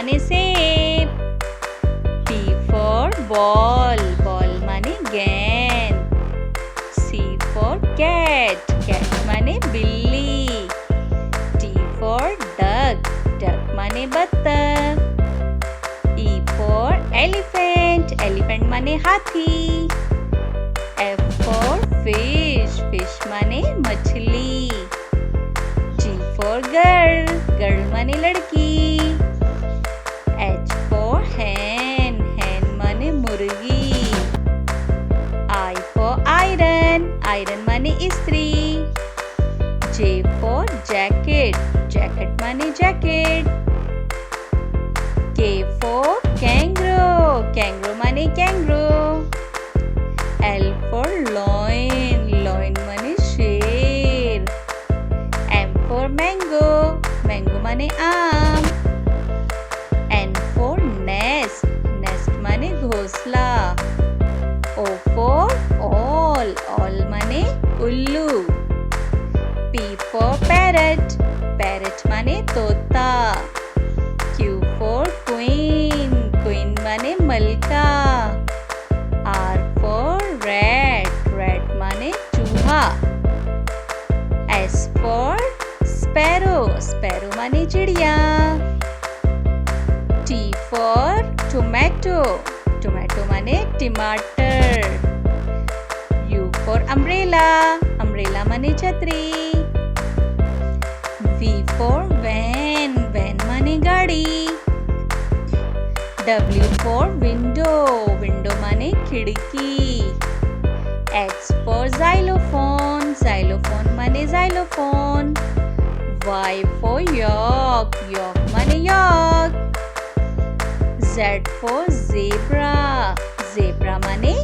माने सेब. B for ball. Ball माने गेंद. C for cat. Cat माने बिल्ली. D for duck. Duck माने बत्तख. E for elephant. Elephant माने हाथी. F for fish. Fish माने मछली. G for girl. Girl माने लड़की. H for hen. Hen माने मुर्गी. I for iron. Iron माने इस्त्री. J for jacket. Jacket माने jacket. K for kangaroo. Kangaroo माने kangaroo. L for loin. Loin माने शेर. M for mango. Mango माने आम. N for nest. Nest माने घोंसला. O for owl. Owl माने उल्लू. P for parrot. Parrot माने तोता. Q for queen. Queen माने मलका. R for rat. Rat माने चूहा. S for sparrow. Sparrow माने चिड़िया. T for tomato. Tomato माने टमाटर. U for umbrella. Umbrella माने छतरी. V for van. Van माने गाड़ी. W for window. Window माने खिड़की. X for xylophone. Xylophone माने xylophone. Y for yak. Yak माने yak. Z for zebra. Zebra माने